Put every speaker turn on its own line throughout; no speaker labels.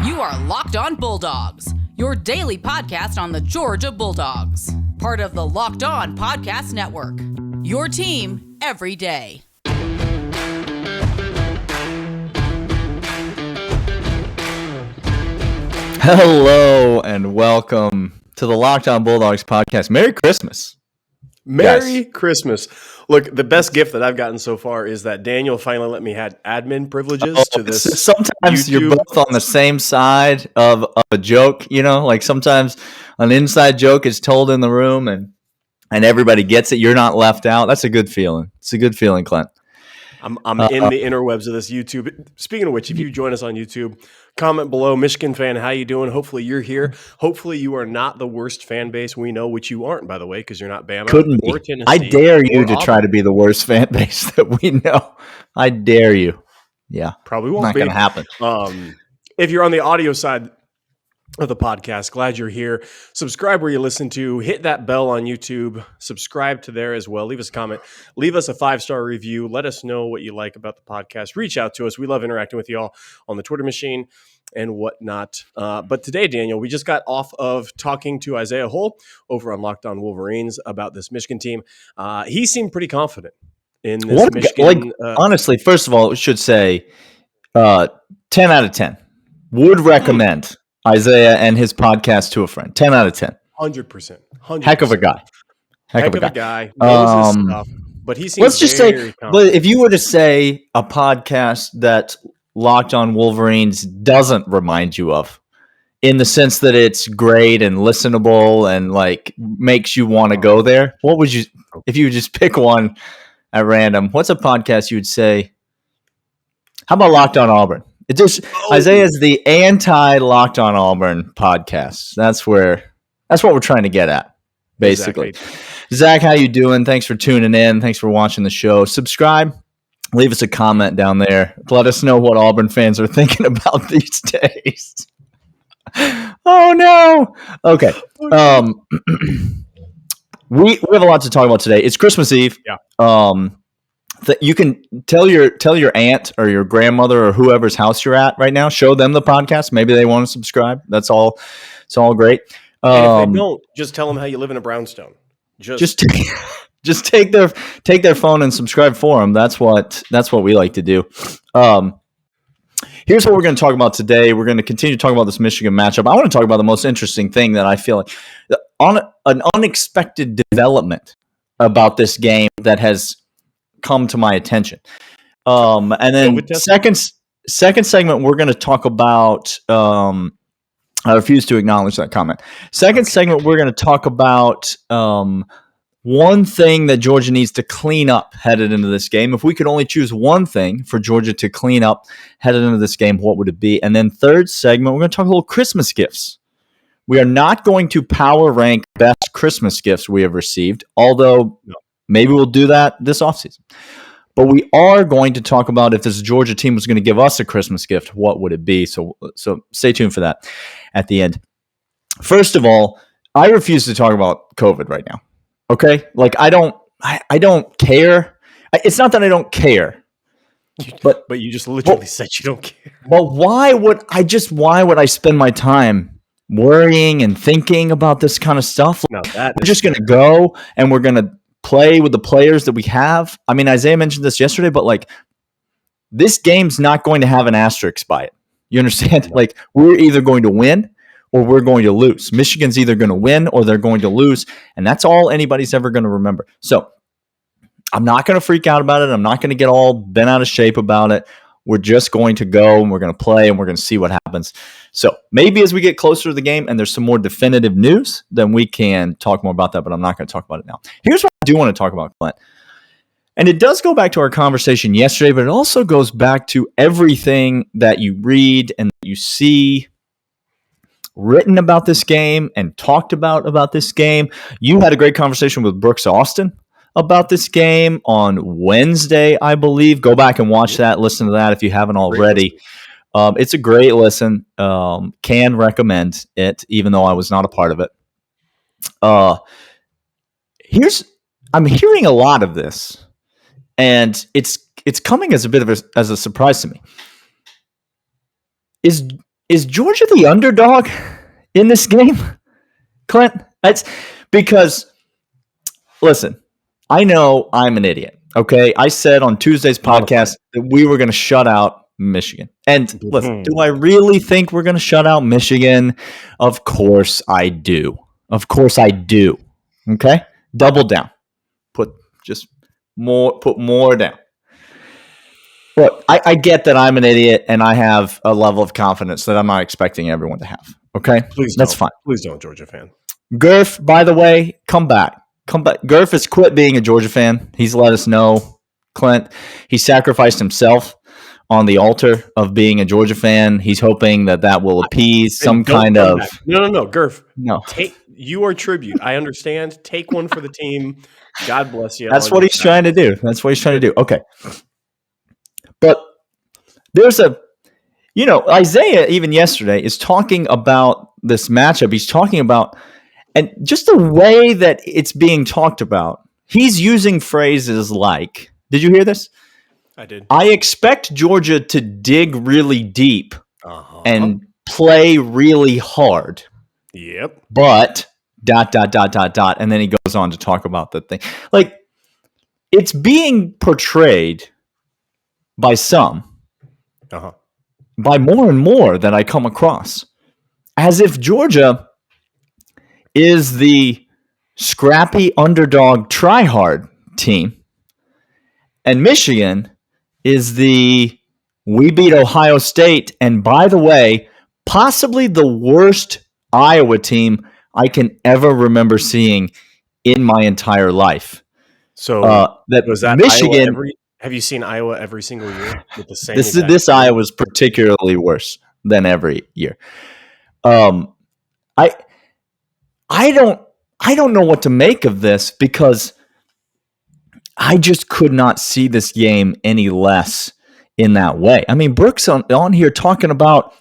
You are Locked On Bulldogs, your daily podcast on the Georgia Bulldogs. Part of the Locked On Podcast Network, your team every day.
Hello and welcome to the Locked On Bulldogs podcast. Merry Christmas.
Merry Christmas. Look, the best gift that I've gotten so far is that Daniel finally let me have admin privileges to this.
Sometimes YouTube. You're both on the same side of a joke, you know, like sometimes an inside joke is told in the room and everybody gets it. You're not left out. That's a good feeling. It's a good feeling, Clint.
I'm in the interwebs of this YouTube. Speaking of which, if you join us on YouTube, comment below. Michigan fan, how you doing? Hopefully you're here. Hopefully you are not the worst fan base we know, which you aren't, by the way, because you're not Bama or Tennessee.
I dare you to try to be the worst fan base that we know. I dare you. Yeah.
Probably won't
not
be.
Not going to
happen. If you're on the audio side of the podcast, glad you're here. Subscribe where you listen to. Hit that bell on YouTube. Subscribe to there as well. Leave us a comment. Leave us a 5-star review. Let us know what you like about the podcast. Reach out to us. We love interacting with y'all on the Twitter machine and whatnot. But today, Daniel, we just got off of talking to Isaiah Hull over on Locked On Wolverines about this Michigan team. He seemed pretty confident in this Michigan.
Honestly, first of all, we should say 10 out of 10. Would recommend Isaiah and his podcast to a friend. 10 out of 10.
100%.
Heck of a guy.
Heck of a guy. Knows his stuff. But he seems
let's just say, but if you were to say a podcast that Locked On Wolverines doesn't remind you of, in the sense that it's great and listenable and like makes you want to go there, what would you, if you would just pick one at random, what's a podcast you would say? How about Locked On Auburn? It just Isaiah's the anti-Locked On Auburn podcast. That's what we're trying to get at, basically. Exactly. Zach, how you doing? Thanks for tuning in. Thanks for watching the show. Subscribe. Leave us a comment down there. Let us know what Auburn fans are thinking about these days. Oh no. Okay. We have a lot to talk about today. It's Christmas Eve.
Yeah.
That you can tell your aunt or your grandmother or whoever's house you're at right now. Show them the podcast. Maybe they want to subscribe. That's all. It's all great.
And if they don't, just tell them how you live in a brownstone. Just
take their phone and subscribe for them. That's what we like to do. Here's what we're going to talk about today. We're going to continue to talk about this Michigan matchup. I want to talk about the most interesting thing that I feel like on an unexpected development about this game that has come to my attention. And then second segment, we're going to talk about, I refuse to acknowledge that comment. Second segment, we're going to talk about one thing that Georgia needs to clean up headed into this game. If we could only choose one thing for Georgia to clean up headed into this game, what would it be? And then third segment, we're going to talk a little Christmas gifts. We are not going to power rank best Christmas gifts we have received, although maybe we'll do that this offseason. But we are going to talk about if this Georgia team was going to give us a Christmas gift, what would it be? So stay tuned for that at the end. First of all, I refuse to talk about COVID right now. Okay? Like I don't care. It's not that I don't care.
But you just literally said you don't care.
Well, why would I spend my time worrying and thinking about this kind of stuff?
No,
we're just going to go and we're going to play with the players that we have. I mean, Isaiah mentioned this yesterday, but like this game's not going to have an asterisk by it. You understand? Like we're either going to win or we're going to lose. Michigan's either going to win or they're going to lose, and that's all anybody's ever going to remember. So I'm not going to freak out about it. I'm not going to get all bent out of shape about it. We're just going to go and we're going to play and we're going to see what happens. So maybe as we get closer to the game and there's some more definitive news, then we can talk more about that, but I'm not going to talk about it now. Here's what I do want to talk about, Clint. And it does go back to our conversation yesterday, but it also goes back to everything that you read and that you see written about this game and talked about this game. You had a great conversation with Brooks Austin about this game on Wednesday, I believe. Go back and watch that. Listen to that if you haven't already. It's a great listen. Can recommend it, even though I was not a part of it. I'm hearing a lot of this, and it's coming as a bit of a surprise to me. is Georgia the underdog in this game, Clint? That's because, listen, I know I'm an idiot, okay? I said on Tuesday's podcast that we were going to shut out Michigan. And listen, do I really think we're going to shut out Michigan? Of course I do. Of course I do. Okay? Double down. Put more down. Look, I get that I'm an idiot and I have a level of confidence that I'm not expecting everyone to have. Okay? That's fine.
Please don't, Georgia fan.
Gurf, by the way, come back. Gurf has quit being a Georgia fan. He's let us know, Clint. He sacrificed himself on the altar of being a Georgia fan. He's hoping that will appease some kind of...
No, Gurf.
No.
You are tribute. I understand. Take one for the team. God bless you.
That's what he's trying to do. Okay. But there's Isaiah even yesterday is talking about this matchup. He's talking about, and just the way that it's being talked about, he's using phrases like, did you hear this?
I did. I
expect Georgia to dig really deep and play really hard.
Yep.
But ... And then he goes on to talk about the thing. Like, it's being portrayed by some, by more and more that I come across, as if Georgia is the scrappy underdog try-hard team, and Michigan is the we beat Ohio State, and by the way, possibly the worst Iowa team I can ever remember seeing in my entire life.
So
that
was that
Michigan.
Have you seen Iowa every single year with the same?
This Iowa is particularly worse than every year. I don't know what to make of this because I just could not see this game any less in that way. I mean, Brooks on here talking about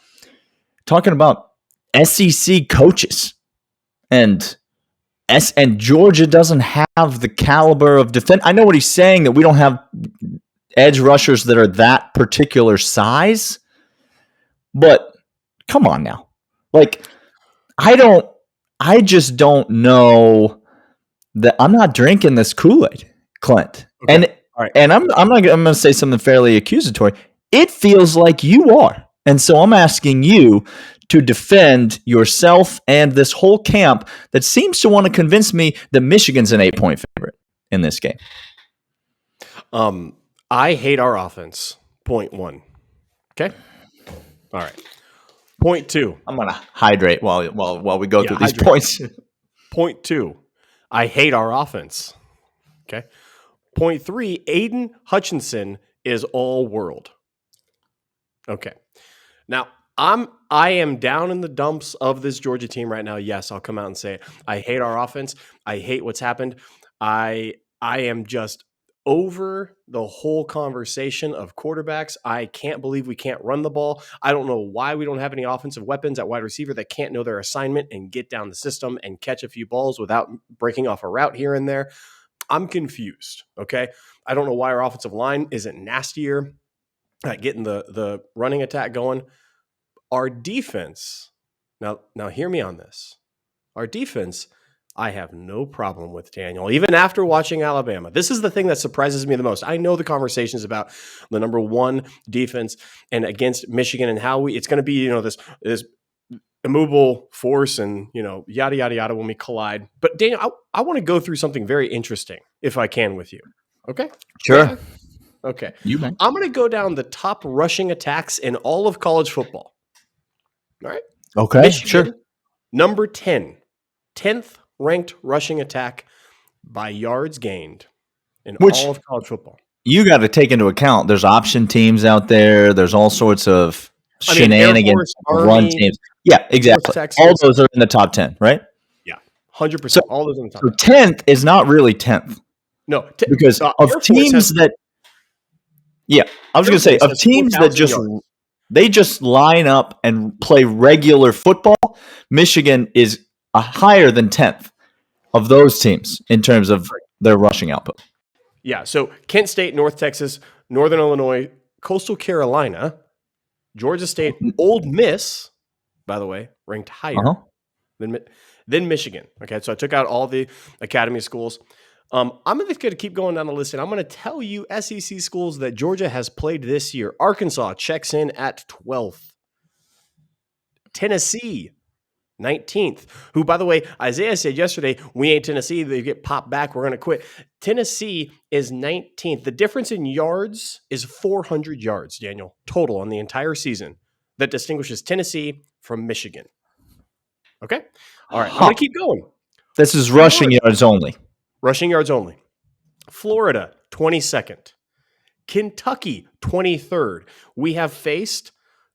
SEC coaches and Georgia doesn't have the caliber of defense. I know what he's saying, that we don't have edge rushers that are that particular size, but come on now. Like, I just don't know that I'm not drinking this Kool-Aid, Clint. Okay. And I'm going to say something fairly accusatory. It feels like you are. And so I'm asking you to defend yourself and this whole camp that seems to want to convince me that Michigan's an 8-point favorite in this game.
I hate our offense. Point 1. Okay. All right. Point 2.
I'm gonna hydrate while we go through these points.
Point 2. I hate our offense. Okay. Point 3. Aiden Hutchinson is all world. Okay. Now, I am down in the dumps of this Georgia team right now. Yes, I'll come out and say it. I hate our offense. I hate what's happened. I am just over the whole conversation of quarterbacks. I can't believe we can't run the ball. I don't know why we don't have any offensive weapons at wide receiver that can't know their assignment and get down the system and catch a few balls without breaking off a route here and there. I'm confused, okay? I don't know why our offensive line isn't nastier at getting the running attack going. Our defense, now hear me on this. Our defense, I have no problem with, Daniel, even after watching Alabama. This is the thing that surprises me the most. I know the conversations about the number 1 defense and against Michigan and how it's going to be, this immovable force and, yada, yada, yada when we collide. But Daniel, I want to go through something very interesting if I can with you. Okay?
Sure.
Yeah. Okay. I'm going to go down the top rushing attacks in all of college football. All right.
Okay.
Michigan,
sure.
Number 10th ranked rushing attack by yards gained in all of college football.
You got to take into account there's option teams out there. There's all sorts of shenanigans, run teams. Yeah, exactly. All those are in the top 10, right?
Yeah, 100%.
So,
all those in the top
10. 10th is not really 10th.
No,
because of teams that. Yeah, I was going to say of teams that just line up and play regular football. Michigan is higher than 10th of those teams in terms of their rushing output.
Yeah, so Kent State, North Texas, Northern Illinois, Coastal Carolina, Georgia State, Ole Miss, by the way, ranked higher
Uh-huh.
than Michigan. Okay, so I took out all the academy schools. I'm just going to keep going down the list, and I'm going to tell you SEC schools that Georgia has played this year. Arkansas checks in at 12th. Tennessee, 19th, who, by the way, Isaiah said yesterday, we ain't Tennessee. They get popped back. We're going to quit. Tennessee is 19th. The difference in yards is 400 yards, Daniel, total on the entire season that distinguishes Tennessee from Michigan. Okay? All right. I'm going to keep going.
This is rushing yards only.
Rushing yards only. Florida, 22nd. Kentucky, 23rd. We have faced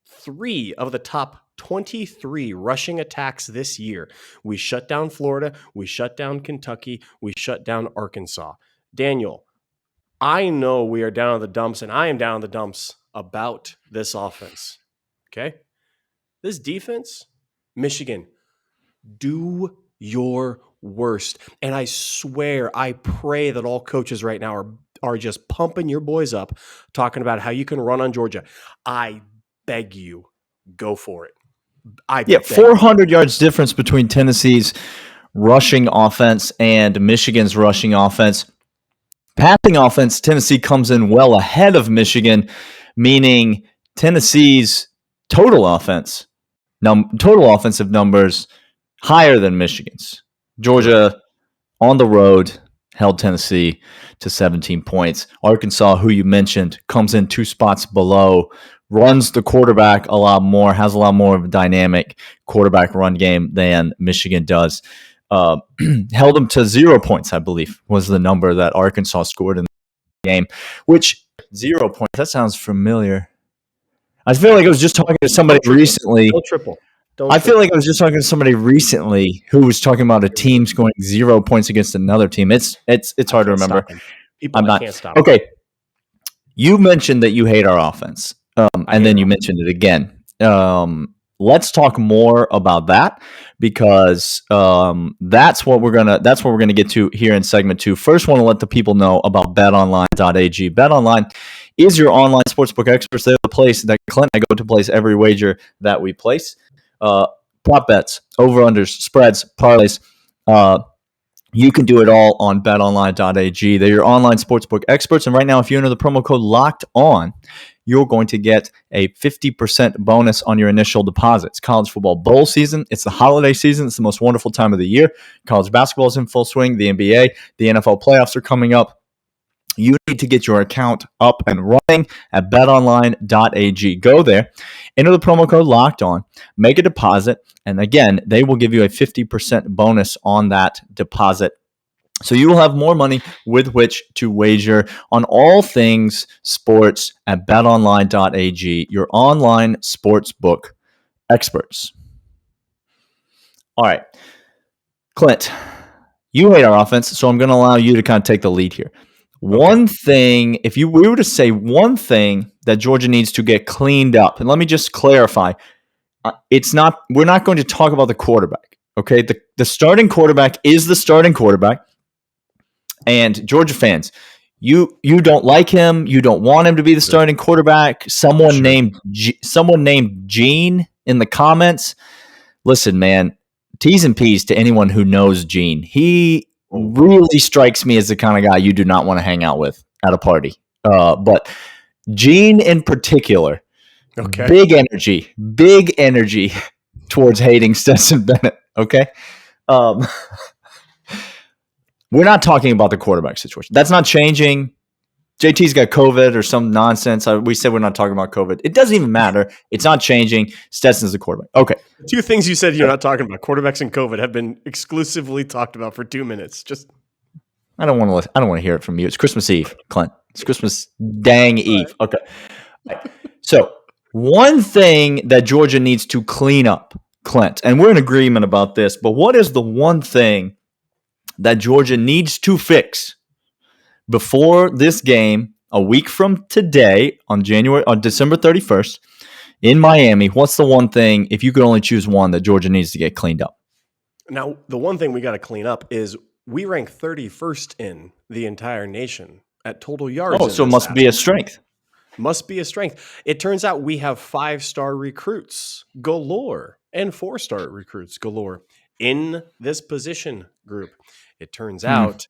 3 of the top 23 rushing attacks this year. We shut down Florida. We shut down Kentucky. We shut down Arkansas. Daniel, I know we are down in the dumps, and I am down in the dumps about this offense. Okay? This defense, Michigan, do your worst. And I swear, I pray that all coaches right now are just pumping your boys up, talking about how you can run on Georgia. I beg you, go for it.
400 yards difference between Tennessee's rushing offense and Michigan's rushing offense. Passing offense, Tennessee comes in well ahead of Michigan, meaning Tennessee's total offense, total offensive numbers higher than Michigan's. Georgia on the road held Tennessee to 17 points. Arkansas, who you mentioned, comes in 2 spots below, runs the quarterback a lot more, has a lot more of a dynamic quarterback run game than Michigan does. Held them to 0 points, I believe, was the number that Arkansas scored in the game, which 0 points, that sounds familiar. I feel like I was just talking to somebody recently.
Don't triple.
I feel like I was just talking to somebody recently who was talking about a team scoring 0 points against another team. It's hard to remember. I'm not.
Can't stop.
Okay. You mentioned that you hate our offense, and then you mentioned it again. Let's talk more about that because that's what we're gonna get to here in segment 2. First, want to let the people know about BetOnline.ag. BetOnline is your online sportsbook experts. They're the place that Clint and I go to place every wager that we place. Prop bets, over-unders, spreads, parlays. You can do it all on betonline.ag. They're your online sportsbook experts. And right now, if you enter the promo code LOCKEDON, you're going to get a 50% bonus on your initial deposits. College football bowl season. It's the holiday season. It's the most wonderful time of the year. College basketball is in full swing. The NBA, the NFL playoffs are coming up. You need to get your account up and running at betonline.ag. Go there, enter the promo code LOCKEDON, make a deposit, and again, they will give you a 50% bonus on that deposit. So you will have more money with which to wager on all things sports at betonline.ag, your online sportsbook experts. All right, Clint, you hate our offense, so I'm going to allow you to kind of take the lead here. One thing, if we were to say one thing that Georgia needs to get cleaned up, and let me just clarify, we're not going to talk about the quarterback, okay? The starting quarterback is the starting quarterback, and Georgia fans, you don't like him, you don't want him to be the starting quarterback. Someone named Gene in the comments. Listen, man, T's and P's to anyone who knows Gene. He really strikes me as the kind of guy you do not want to hang out with at a party. But Gene in particular, big energy towards hating Stetson Bennett, okay? We're not talking about the quarterback situation. That's not changing. JT's got COVID or some nonsense. We said we're not talking about COVID. It doesn't even matter. It's not changing. Stetson's the quarterback. Okay.
2 things you said you're not talking about. Quarterbacks and COVID have been exclusively talked about for 2 minutes.
I don't want to hear it from you. It's Christmas Eve, Clint. It's Christmas dang Eve. Okay. So one thing that Georgia needs to clean up, Clint, and we're in agreement about this, but what is the one thing that Georgia needs to fix before this game, a week from today, on December 31st, in Miami? What's the one thing, if you could only choose one, that Georgia needs to get cleaned up?
Now, the one thing we got to clean up is we rank 31st in the entire nation at total yards.
Oh, so it must be a strength.
Must be a strength. It turns out we have 5-star recruits galore and 4-star recruits galore in this position group. It turns out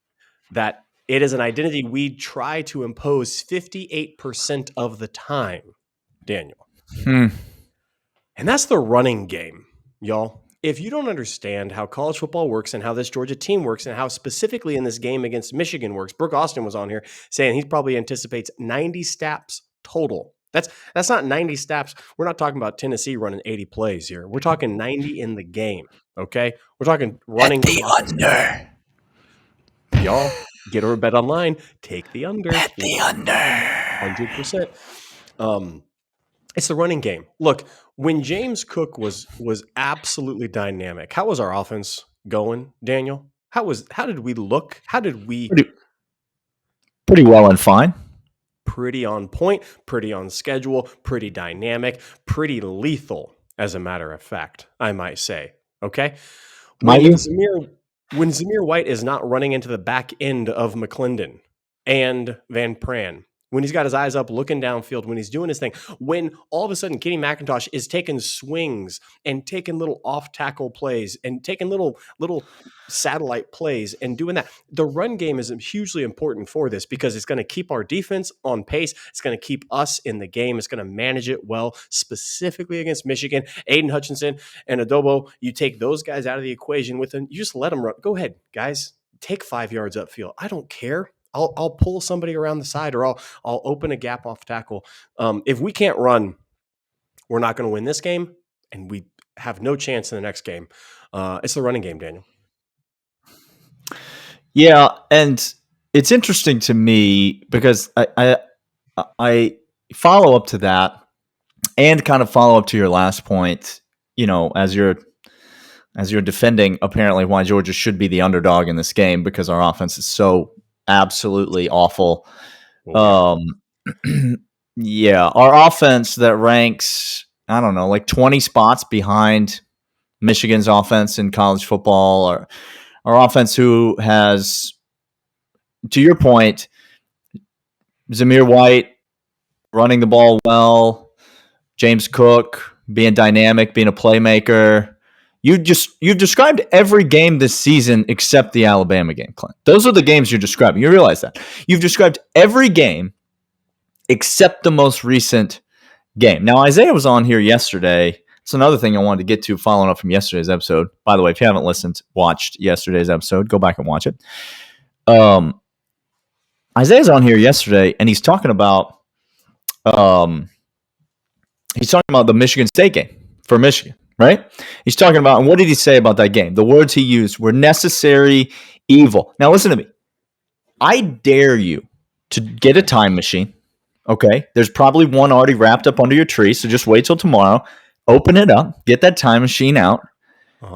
that it is an identity we try to impose 58% of the time, Daniel. And that's the running game, y'all. If you don't understand how college football works and how this Georgia team works and how specifically in this game against Michigan works, Brooke Austin was on here saying he probably anticipates 90 snaps total. That's not 90 snaps. We're not talking about Tennessee running 80 plays here. We're talking 90 in the game, okay? We're talking running.
Bet the under.
Y'all, get over bet online. Take the under.
Bet the under.
100%. It's the running game. Look, when James Cook was absolutely dynamic, how was our offense going, Daniel? How did we look? How did we
pretty well and fine.
Pretty on point, pretty on schedule, pretty dynamic, pretty lethal, as a matter of fact, I might say. Okay? When Zamir White is not running into the back end of McClendon and Van Pran, when he's got his eyes up looking downfield, when he's doing his thing, when all of a sudden Kenny McIntosh is taking swings and taking little off-tackle plays and taking little satellite plays and doing that. The run game is hugely important for this because it's going to keep our defense on pace. It's going to keep us in the game. It's going to manage it well, specifically against Michigan. Aiden Hutchinson and Adobo, you take those guys out of the equation with them. You just let them run. Go ahead, guys. Take 5 yards upfield. I don't care. I'll pull somebody around the side or I'll open a gap off tackle. If we can't run, we're not going to win this game, and we have no chance in the next game. It's the running game, Daniel.
Yeah, and it's interesting to me because I follow up to that and kind of follow up to your last point. You know, as you're defending apparently why Georgia should be the underdog in this game because our offense is so absolutely awful. Yeah, our offense that ranks, I don't know, like 20 spots behind Michigan's offense in college football, or our offense who has, to your point, Zamir White running the ball well, James Cook being dynamic, being a playmaker. You've described every game this season except the Alabama game, Clint. Those are the games you're describing. You realize that. You've described every game except the most recent game. Now, Isaiah was on here yesterday. It's another thing I wanted to get to following up from yesterday's episode. By the way, if you haven't watched yesterday's episode, go back and watch it. Isaiah's on here yesterday, and he's talking about the Michigan State game for Michigan. Right? He's talking about, and what did he say about that game? The words he used were necessary evil. Now, listen to me. I dare you to get a time machine. Okay? There's probably one already wrapped up under your tree, so just wait till tomorrow. Open it up. Get that time machine out.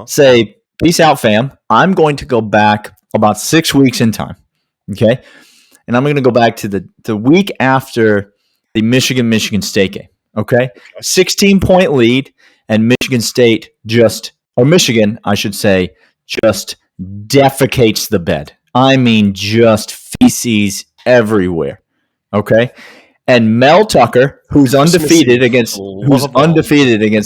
Say, peace out, fam. I'm going to go back about 6 weeks in time. Okay? And I'm going to go back to the week after the Michigan State game. Okay? 16-point lead. And Michigan, I should say, just defecates the bed. I mean, just feces everywhere. Okay? And Mel Tucker, who's undefeated against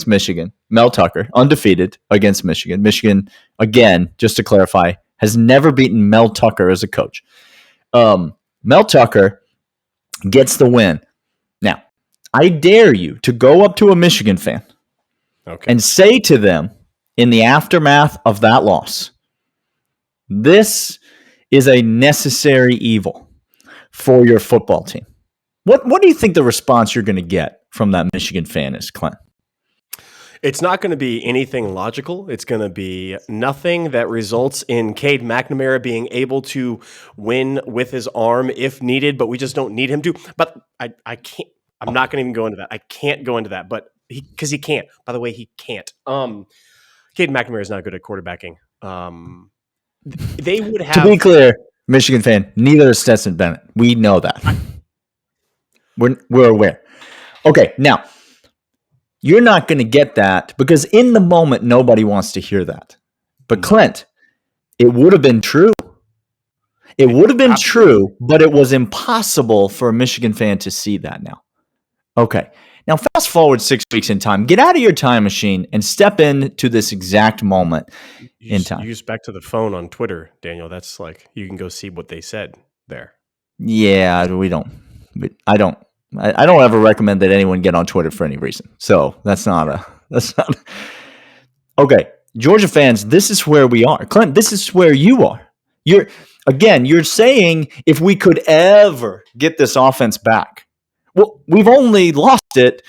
Michigan. Mel Tucker, undefeated against Michigan. Michigan, again, just to clarify, has never beaten Mel Tucker as a coach. Mel Tucker gets the win. Now, I dare you to go up to a Michigan fan and say to them in the aftermath of that loss, this is a necessary evil for your football team. What do you think the response you're going to get from that Michigan fan is, Clint?
It's not going to be anything logical. It's going to be nothing that results in Cade McNamara being able to win with his arm if needed, but we just don't need him to. But I can't. I'm not going to even go into that. I can't go into that, but because he can't. By the way, he can't. Cade McNamara is not good at quarterbacking. They would have.
To be clear, Michigan fan, neither is Stetson Bennett. We know that. We're aware. Okay, now you're not going to get that because in the moment nobody wants to hear that. But Clint, it would have been true. It would have been true, but it was impossible for a Michigan fan to see that now. Okay. Now, fast forward 6 weeks in time. Get out of your time machine and step into this exact moment in time.
You just back to the phone on Twitter, Daniel. That's like you can go see what they said there.
Yeah, we don't. I don't ever recommend that anyone get on Twitter for any reason. So that's not. Okay, Georgia fans, this is where we are. Clint, this is where you are. You're saying if we could ever get this offense back. Well, we've only lost it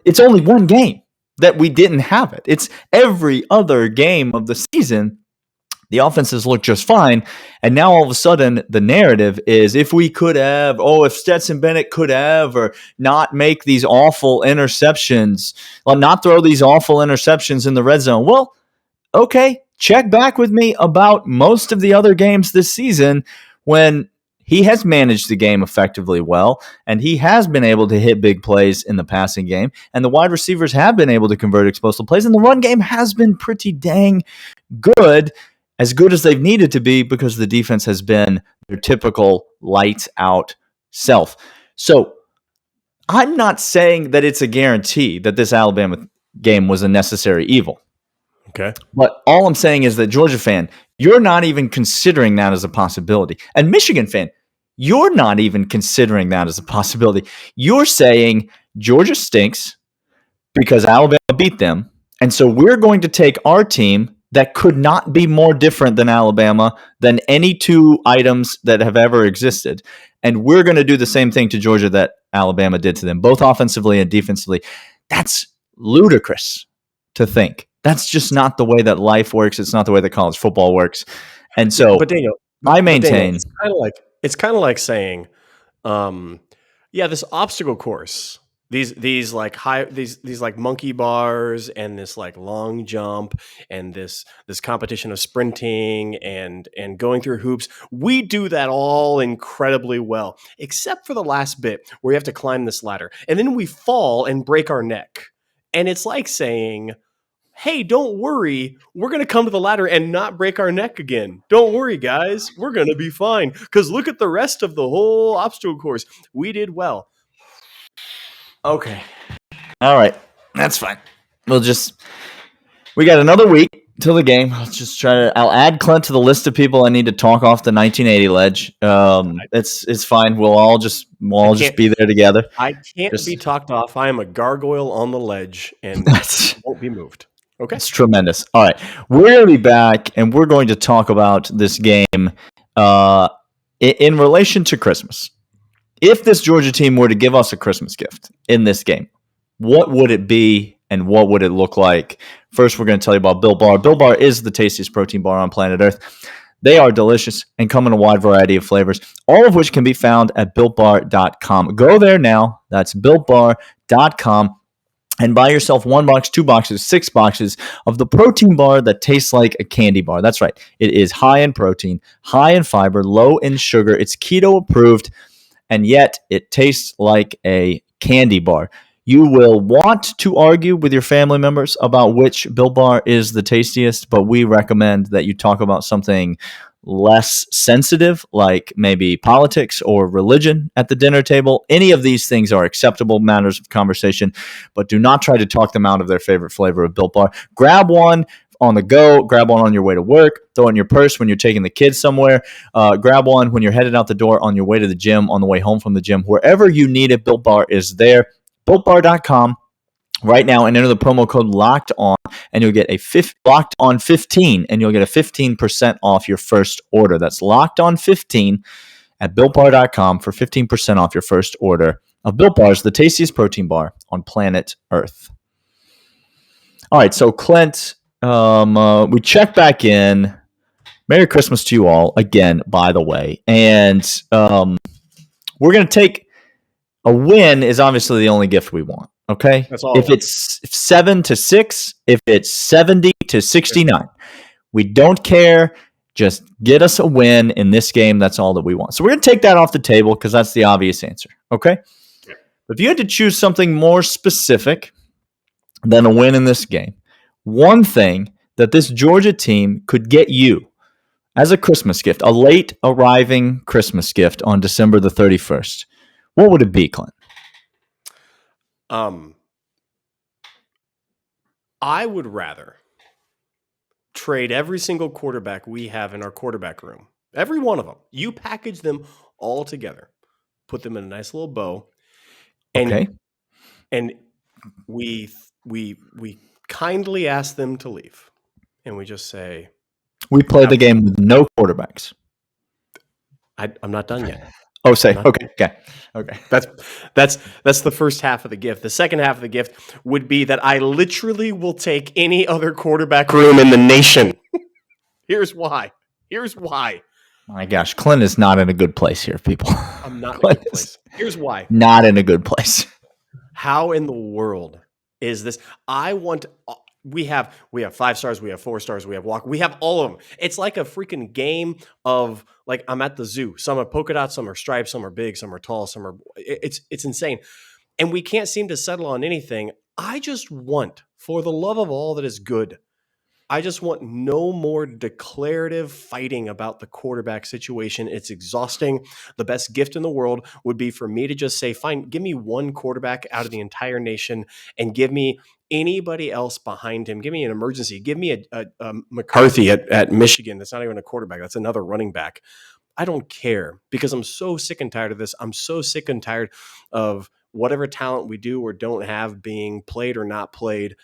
it's only one game that we didn't have it. It's every other game of the season. The offenses look just fine. And now all of a sudden the narrative is if Stetson Bennett could ever not make these awful interceptions, not throw these awful interceptions in the red zone. Well, okay, check back with me about most of the other games this season when he has managed the game effectively well, and he has been able to hit big plays in the passing game, and the wide receivers have been able to convert explosive plays, and the run game has been pretty dang good, as good as they've needed to be because the defense has been their typical lights-out self. So I'm not saying that it's a guarantee that this Alabama game was a necessary evil.
Okay.
But all I'm saying is that, Georgia fan, you're not even considering that as a possibility. And Michigan fan, you're not even considering that as a possibility. You're saying Georgia stinks because Alabama beat them. And so we're going to take our team that could not be more different than Alabama than any two items that have ever existed. And we're going to do the same thing to Georgia that Alabama did to them, both offensively and defensively. That's ludicrous to think. That's just not the way that life works. It's not the way that college football works. And so
but Daniel,
I maintain
it's kind of like saying, this obstacle course, these like monkey bars and this like long jump and this competition of sprinting and going through hoops. We do that all incredibly well, except for the last bit where we have to climb this ladder and then we fall and break our neck. And it's like saying, hey, don't worry, we're going to come to the ladder and not break our neck again. Don't worry, guys, we're going to be fine. Because look at the rest of the whole obstacle course. We did well.
Okay. All right. That's fine. We got another week till the game. I'll add Clint to the list of people I need to talk off the 1980 ledge. It's fine. We'll all just be there together.
I can't be talked off. I am a gargoyle on the ledge and won't be moved. Okay.
That's tremendous. All right. We're going to be back, and we're going to talk about this game in relation to Christmas. If this Georgia team were to give us a Christmas gift in this game, what would it be and what would it look like? First, we're going to tell you about Built Bar. Built Bar is the tastiest protein bar on planet Earth. They are delicious and come in a wide variety of flavors, all of which can be found at BuiltBar.com. Go there now. That's BuiltBar.com. And buy yourself 1 box, 2 boxes, 6 boxes of the protein bar that tastes like a candy bar. That's right. It is high in protein, high in fiber, low in sugar. It's keto approved, and yet it tastes like a candy bar. You will want to argue with your family members about which Built Bar is the tastiest, but we recommend that you talk about something less sensitive, like maybe politics or religion at the dinner table. Any of these things are acceptable matters of conversation, but do not try to talk them out of their favorite flavor of Built Bar. Grab one on the go, grab one on your way to work, throw it in your purse when you're taking the kids somewhere, grab one when you're headed out the door, on your way to the gym, on the way home from the gym. Wherever you need it, Built Bar is there. BuiltBar.com right now and enter the promo code Locked On, and you'll get Locked On 15, and you'll get a 15% off your first order. That's Locked On 15 at BuiltBar.com for 15% off your first order of Built Bars, the tastiest protein bar on planet Earth. All right, so Clint, we check back in. Merry Christmas to you all again, by the way, and we're going to take. A win is obviously the only gift we want, okay?
That's all.
If it's 7-6, if it's 70-69, we don't care. Just get us a win in this game. That's all that we want. So we're going to take that off the table because that's the obvious answer, okay? Yeah. But if you had to choose something more specific than a win in this game, one thing that this Georgia team could get you as a Christmas gift, a late arriving Christmas gift on December the 31st, what would it be, Clint?
I would rather trade every single quarterback we have in our quarterback room. Every one of them. You package them all together, put them in a nice little bow, and we kindly ask them to leave, and we just say,
we play the game with no quarterbacks.
I'm not done yet.
Oh, say okay.
That's the first half of the gift. The second half of the gift would be that I literally will take any other quarterback room in the nation. Here's why.
My gosh, Clint is not in a good place here, people.
I'm not in a good place. Here's why.
Not in a good place.
How in the world is this? We have 5 stars, we have 4 stars, we have walk, we have all of them. It's like a freaking game of like I'm at the zoo. Some are polka dots, some are stripes, some are big, some are tall, some are. It's insane, and we can't seem to settle on anything. I just want, for the love of all that is good, I just want no more declarative fighting about the quarterback situation. It's exhausting. The best gift in the world would be for me to just say, fine, give me one quarterback out of the entire nation and give me anybody else behind him. Give me an emergency. Give me a McCarthy at Michigan. That's not even a quarterback. That's another running back. I don't care because I'm so sick and tired of this. I'm so sick and tired of whatever talent we do or don't have being played or not played.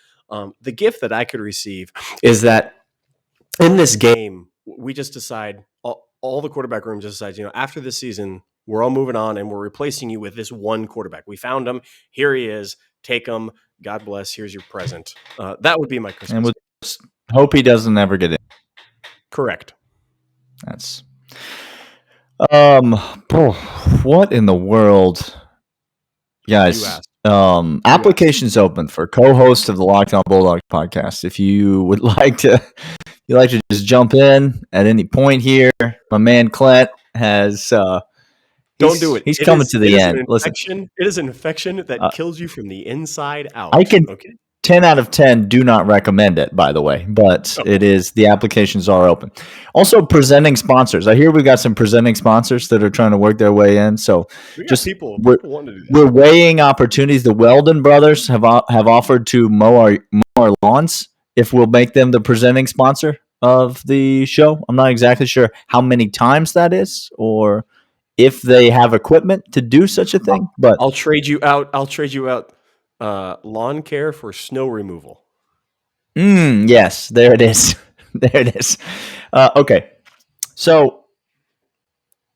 The gift that I could receive is that in this game, we just decide, all the quarterback room just decides, after this season, we're all moving on and we're replacing you with this one quarterback. We found him. Here he is. Take him. God bless. Here's your present. That would be my Christmas.
And we'll just hope he doesn't ever get in.
Correct.
That's what in the world, guys? Applications open for co-host of the Locked On Bulldogs podcast. If you would like to, just jump in at any point here. My man Clint has.
Don't do it.
He's coming to the end. Listen,
it is an infection that kills you from the inside out.
I can 10 out of 10 do not recommend it, by the way, but it is, the applications are open. Also, presenting sponsors. I hear we've got some presenting sponsors that are trying to work their way in. So we're weighing opportunities. The Weldon brothers have offered to mow our lawns if we'll make them the presenting sponsor of the show. I'm not exactly sure how many times that is or if they have equipment to do such a thing, but
I'll trade you out. Lawn care for snow removal.
Yes, there it is. Okay, so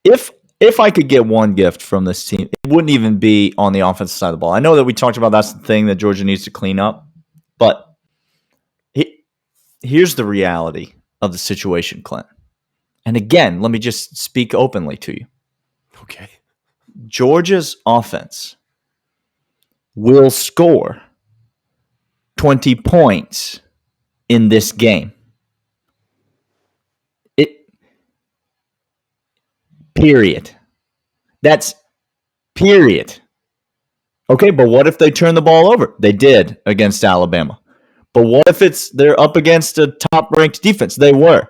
if I could get one gift from this team, it wouldn't even be on the offensive side of the ball. I know that we talked about that's the thing that Georgia needs to clean up, but here's the reality of the situation, Clint. And again, let me just speak openly to you.
Okay.
Georgia's offense will score 20 points in this game. Period. That's period. Okay, but what if they turn the ball over? They did against Alabama. But what if they're up against a top-ranked defense? They were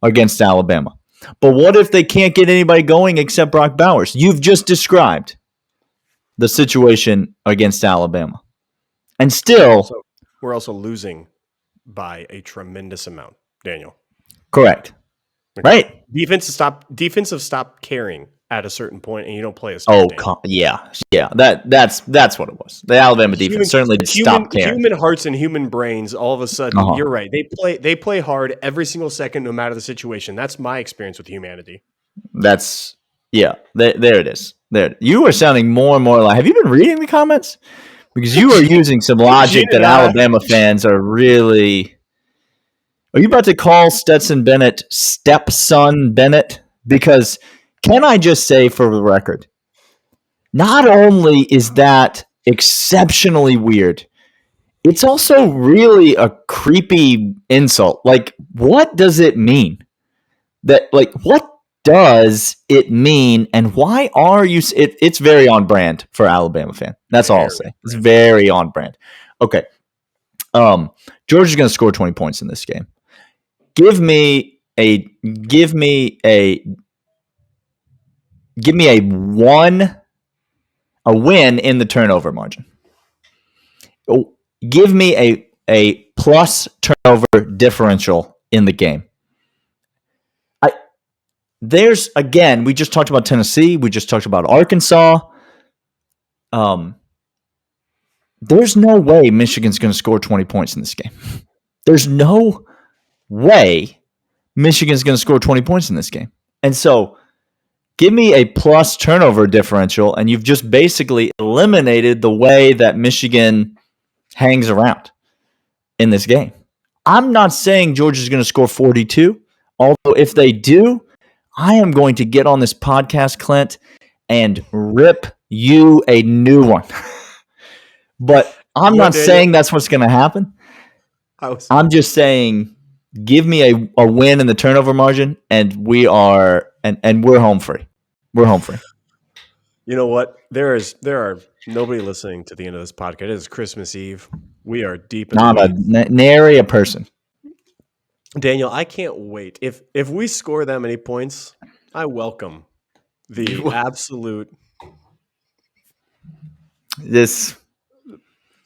against Alabama. But what if they can't get anybody going except Brock Bowers? You've just described the situation against Alabama. And still,
we're also losing by a tremendous amount, Daniel.
Correct. Okay. Right.
Defense have stopped caring at a certain point, and you don't play a
yeah. That's what it was. The Alabama defense certainly did stop caring.
Human hearts and human brains. All of a sudden, you're right. They play hard every single second, no matter the situation. That's my experience with humanity.
There it is. There, you are sounding more and more like. Have you been reading the comments? Because you are using some logic that Alabama fans are really. Are you about to call Stetson Bennett stepson Bennett? Because can I just say for the record, not only is that exceptionally weird, it's also really a creepy insult. Like, what does it mean? What does it mean? And why are you? It's very on brand for Alabama fan. That's all I'll say. It's very on brand. Okay. Georgia's going to score 20 points in this game. Give me a win in the turnover margin. Give me a plus turnover differential in the game. Again, we just talked about Tennessee. We just talked about Arkansas. There's no way Michigan's going to score 20 points in this game. There's no way Michigan's going to score 20 points in this game. And so give me a plus turnover differential, and you've just basically eliminated the way that Michigan hangs around in this game. I'm not saying Georgia's going to score 42, although if they do, I am going to get on this podcast, Clint, and rip you a new one. But I'm not saying that's what's going to happen. I'm just saying give me a win in the turnover margin, and we're home free. We're home free.
You know what? There are nobody listening to the end of this podcast. It is Christmas Eve. We are deep in
nary a person.
Daniel, I can't wait. If we score that many points, I welcome the absolute.
This.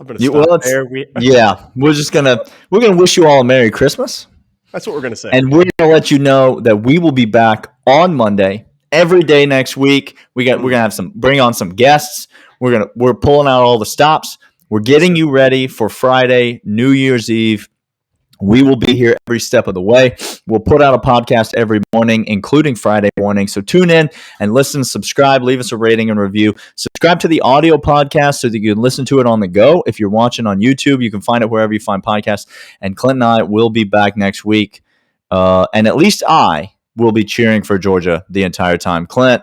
I'm gonna stop there.
We're gonna wish you all a Merry Christmas.
That's what we're gonna say,
and we're gonna let you know that we will be back on Monday every day next week. We're gonna bring on some guests. We're pulling out all the stops. We're getting you ready for Friday, New Year's Eve. We will be here every step of the way. We'll put out a podcast every morning, including Friday morning. So tune in and listen, subscribe, leave us a rating and review. Subscribe to the audio podcast so that you can listen to it on the go. If you're watching on YouTube, you can find it wherever you find podcasts. And Clint and I will be back next week. And at least I will be cheering for Georgia the entire time. Clint,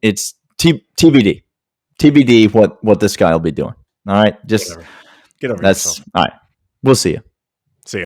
it's TBD. TBD what this guy will be doing. All right? Just
get over
that's
yourself.
All right. We'll see you.